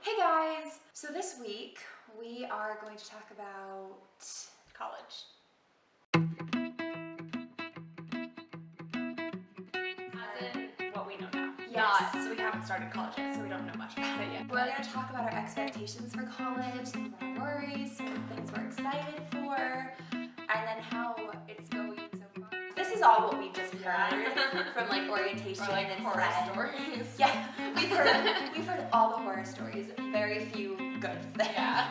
Hey guys! So this week we are going to talk about College. As in what we know now. Yes. So we haven't started college yet, so we don't know much about it yet. We're going to talk about our expectations for college, some of our worries, some of the things we're excited for, and then how it's going so far. This is all what we just heard from like orientation Or like and horror friends. stories. Yeah, we've heard all the horror stories, very few good things. Yeah.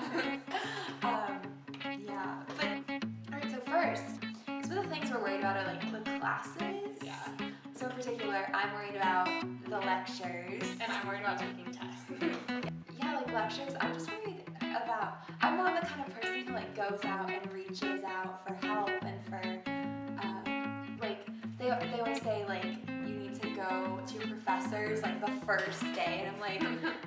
Yeah, but alright, so first, some of the things we're worried about are like the classes. Yeah. So in particular, I'm worried about the lectures. And I'm worried about taking tests. Yeah, like lectures, I'm just worried about, I'm not the kind of person who like goes out and reaches out for help and for, like, they always say like, you need to go to your professors like the first day, and I'm like,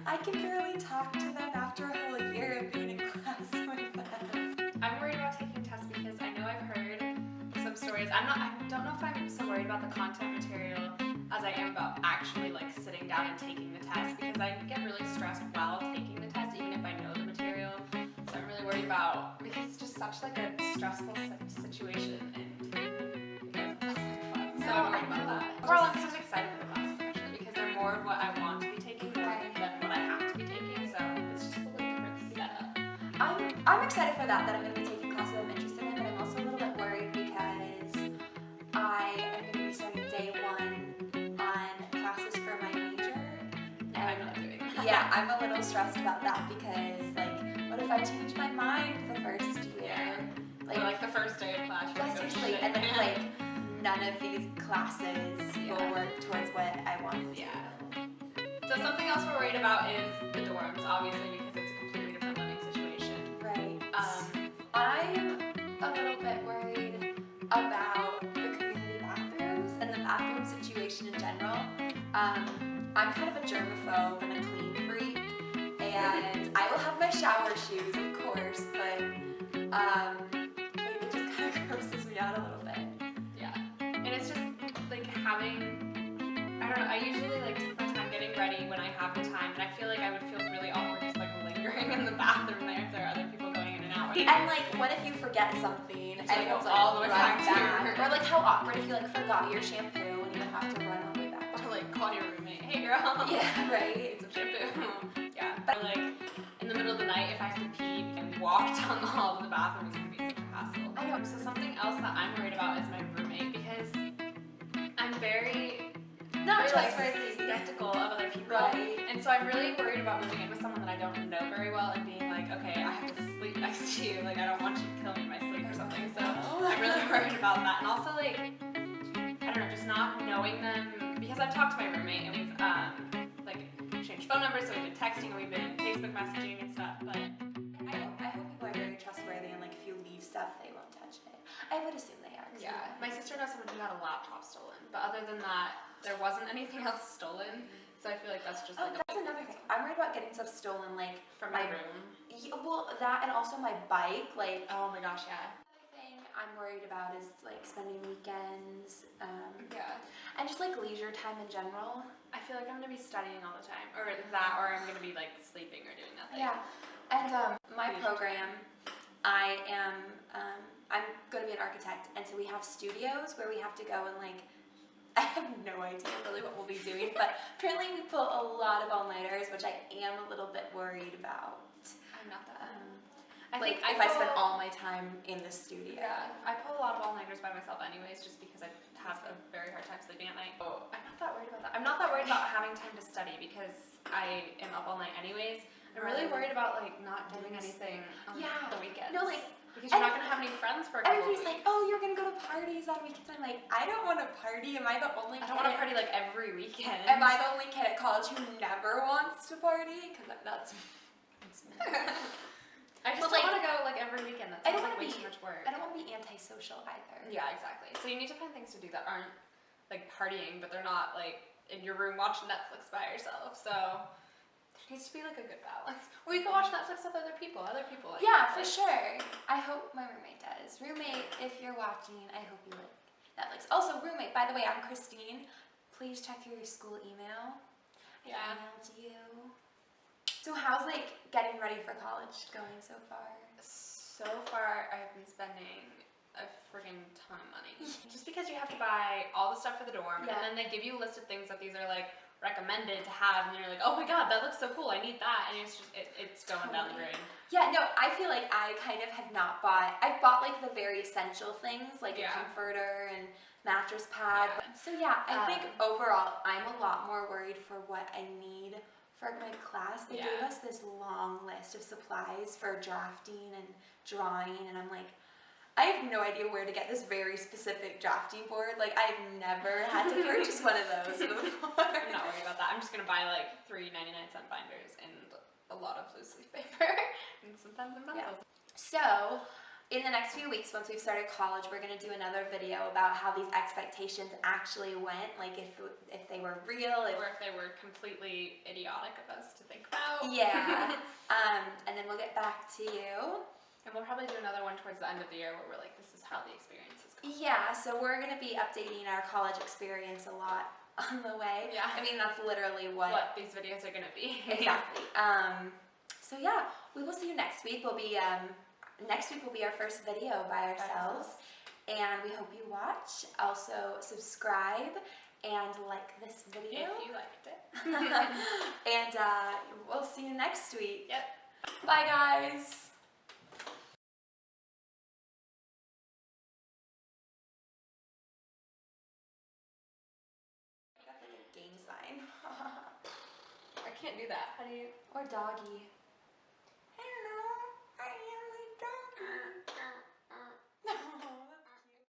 I can barely talk to them after a whole year of being in class with them. I'm worried about taking tests because I know I've heard some stories. I don't know if I'm so worried about the content material as I am about actually like sitting down and taking the test, because I get really stressed while taking the test even if I know the material. So I'm really worried about, because it's just such like a stressful situation and it doesn't sound like fun. So I'm worried about that. Overall, I'm just excited for the classes actually because they're more of what I want to be taking than what I have to be taking. So it's just a little different setup. I'm excited for that I'm going to be taking classes I'm interested in, but I'm also a little bit worried because I am going to be starting day one on classes for my major. And I'm not doing that. Yeah, I'm a little stressed about that because, like, what if I change my mind the first year? Yeah. Like the first day of class. Yeah, seriously, and then like none of these classes will work towards what I want to. Yeah. So something else we're worried about is the dorms, obviously, because it's a completely different living situation. Right. I'm a little bit worried about the community bathrooms and the bathroom situation in general. I'm kind of a germaphobe and a clean freak, and I will have my shower shoes, of course, but it just kind of grosses me out a little bit. Yeah. And it's just like having, I don't know, I usually like take my time getting ready when I have the time, and I feel like I would feel really awkward just like lingering in the bathroom there if there are other people going in and out. And like, what if you forget something and like, it's all the way run back to your room. Or like, how awkward if you like forgot your shampoo and you have to run all the way back. Or like call your roommate, hey girl. Yeah, right. Need some shampoo. Yeah. But like in the middle of the night, if I have to pee and walk down the hall to the bathroom, it's gonna be such a hassle. I know. So something else that I'm worried about is my roommate, because I'm very skeptical of other people. Right. And so I'm really worried about moving in with someone that I don't know very well and being like, okay, I have to sleep next to you. Like, I don't want you to kill me in my sleep or something. So I'm really worried about that. And also, like, I don't know, just not knowing them, because I've talked to my roommate and we've like changed phone numbers, so we've been texting and we've been Facebook messaging and stuff. But I hope people are very trustworthy, and like if you leave stuff, they won't touch it. I would assume they are. yeah, my sister knows someone who had a laptop stolen, but other than that, there wasn't anything else stolen. So I feel like that's just like that's another thing. I'm worried about getting stuff stolen, like from my room. Yeah, well, that and also my bike. Like, oh my gosh, yeah. Another thing I'm worried about is like spending weekends. Yeah. And just like leisure time in general. I feel like I'm gonna be studying all the time, or that, or I'm gonna be like sleeping or doing nothing. Yeah. And my program, I'm gonna be an architect, and so we have studios where we have to go and like, I have no idea really what we'll be doing, but apparently we pull a lot of all-nighters, which I am a little bit worried about. I'm not that. I spend all my time in the studio. Yeah, I pull a lot of all-nighters by myself anyways, just because I have a very hard time sleeping at night. Oh, I'm not that worried about that. I'm not that worried about having time to study because I am up all night anyways. I'm really worried about like not doing anything on the weekends. No, like, because you're not gonna have any friends for a couple everybody's weeks. like, oh, you're gonna go to parties on weekends. I'm like, I don't want to party. Am I the only kid? I don't want to party like every weekend. Am I the only kid at college who never wants to party? Because that's I just don't want to go like every weekend. That's like way too much work. I don't want to be antisocial either. Yeah, exactly. So you need to find things to do that aren't like partying, but they're not like in your room watching Netflix by yourself. So there needs to be like a good balance. Or you can watch Netflix with other people. Like yeah, for sure. I hope my roommate does. Roommate, if you're watching, I hope you like Netflix. Also, roommate, by the way, I'm Christine. Please check your school email. Yeah. I emailed you. So how's like getting ready for college going so far? So far, I've been spending a friggin' ton of money. Just because you have to buy all the stuff for the dorm, Yeah. and then they give you a list of things that these are like recommended to have, and then you're like, oh my god, that looks so cool, I need that, and it's just it's going down the drain. Yeah, no, I feel like I kind of have not bought. I've bought like the very essential things, like a Yeah. comforter and mattress pad. Yeah. So yeah, I think overall I'm a lot more worried for what I need for my class. They gave us this long list of supplies for drafting and drawing, and I'm like, I have no idea where to get this very specific drafting board. Like, I've never had to purchase one of those before. I'm not worried about that. I'm just gonna buy like 3.99 cent binders and a lot of loose leaf paper and sometimes some pencils. So, in the next few weeks, once we've started college, we're going to do another video about how these expectations actually went, like if they were real. Or if they were completely idiotic of us to think about. Yeah. And then we'll get back to you. And we'll probably do another one towards the end of the year where we're like, this is how the experience is going. Yeah, so we're going to be updating our college experience a lot on the way. Yeah. I mean, that's literally what these videos are going to be. Exactly. So yeah, we will see you next week. Next week will be our first video by ourselves, and we hope you watch. Also, subscribe and like this video if you liked it. And we'll see you next week. Yep. Bye, guys. That's like a gang sign. I can't do that. How do you? Or doggy.